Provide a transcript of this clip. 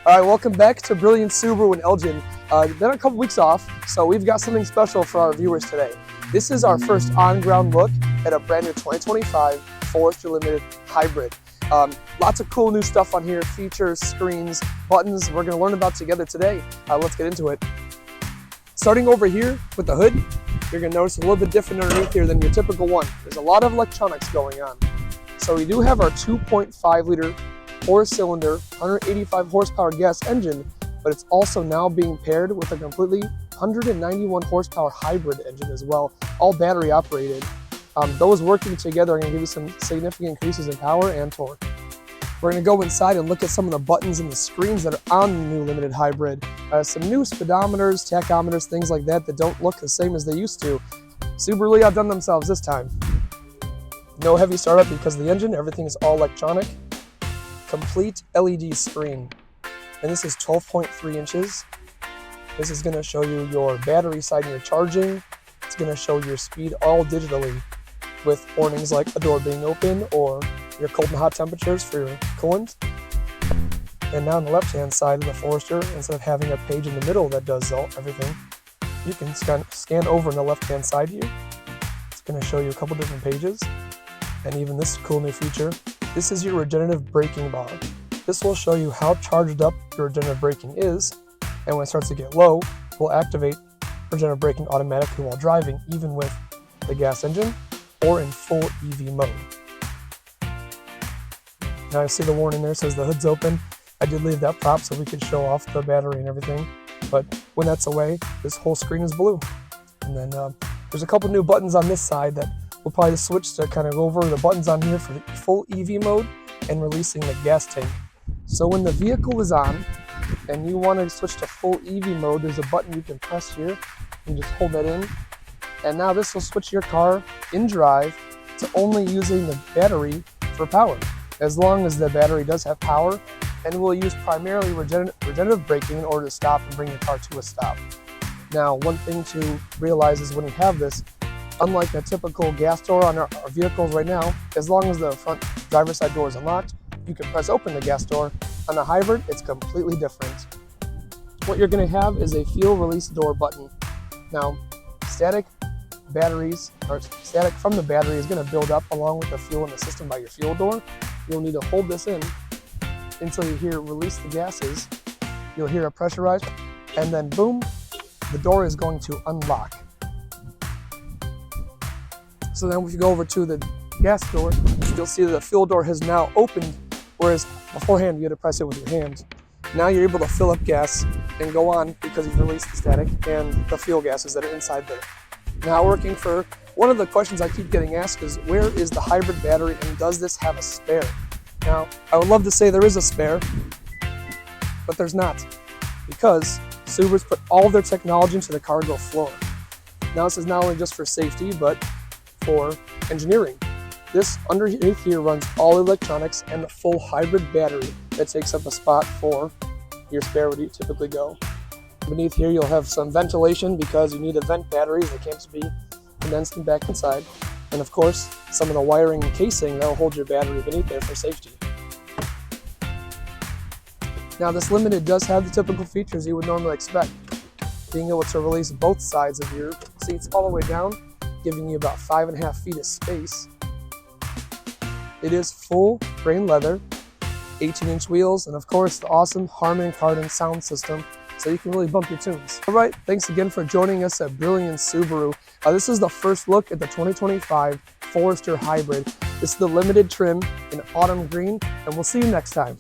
All right, welcome back to Brilliance Subaru and Elgin. Been a couple weeks off, so we've got something special for our viewers today. This is our first on-ground look at a brand new 2025 Forester Limited hybrid. Lots of cool new stuff on here, features, screens, buttons we're going to learn about together today. Let's get into it. Starting over here with the hood, you're going to notice a little bit different underneath here than your typical one. There's a lot of electronics going on. So we do have our 2.5 liter 4-cylinder, 185 horsepower gas engine, but it's also now being paired with a completely 191 horsepower hybrid engine as well, all battery operated. Those working together are going to give you some significant increases in power and torque. We're going to go inside and look at some of the buttons and the screens that are on the new Limited hybrid. Some new speedometers, tachometers, things like that don't look the same as they used to. Subaru really outdone themselves this time. No heavy startup because of the engine, everything is all electronic. Complete LED screen, and this is 12.3 inches. This is going to show you your battery side and your charging. It's going to show your speed all digitally with warnings like a door being open or your cold and hot temperatures for your coolant. And now on the left hand side of the Forester, instead of having a page in the middle that does everything, you can scan over on the left hand side here. It's going to show you a couple different pages, and even this cool new feature. This is your regenerative braking bar. This will show you how charged up your regenerative braking is, and when it starts to get low, it will activate regenerative braking automatically while driving, even with the gas engine or in full EV mode. Now I see the warning there, says the hood's open. I did leave that prop so we could show off the battery and everything, but when that's away, this whole screen is blue. And then there's a couple new buttons on this side that we'll probably just switch to kind of go over the buttons on here for the full EV mode and releasing the gas tank. So when the vehicle is on and you want to switch to full EV mode, there's a button you can press here and just hold that in. And now this will switch your car in drive to only using the battery for power, as long as the battery does have power, and will use primarily regenerative braking in order to stop and bring your car to a stop. Now, one thing to realize is when you have this, unlike a typical gas door on our vehicles right now, as long as the front driver's side door is unlocked, you can press open the gas door. On the hybrid, it's completely different. What you're going to have is a fuel release door button. Now, static batteries, or static from the battery, is going to build up along with the fuel in the system by your fuel door. You'll need to hold this in until you hear release the gases. You'll hear a pressurize, and then boom, the door is going to unlock. So then if you go over to the gas door, you'll see that the fuel door has now opened, whereas beforehand you had to press it with your hands. Now you're able to fill up gas and go on because you've released the static and the fuel gases that are inside there. Now working for, one of the questions I keep getting asked is, where is the hybrid battery and does this have a spare? Now, I would love to say there is a spare, but there's not, because Subaru's put all of their technology into the cargo floor. Now this is not only just for safety, but for engineering. This underneath here runs all electronics and the full hybrid battery that takes up a spot for your spare where you typically go. Beneath here you'll have some ventilation because you need to vent batteries that can't be condensed and back inside. And of course, some of the wiring and casing that will hold your battery beneath there for safety. Now this Limited does have the typical features you would normally expect. Being able to release both sides of your seats all the way down, giving you about 5.5 feet of space. It is full grain leather, 18-inch wheels, and of course the awesome Harman Kardon sound system, so you can really bump your tunes. All right, thanks again for joining us at Brilliance Subaru. This is the first look at the 2025 Forester Hybrid. This is the Limited trim in autumn green, and we'll see you next time.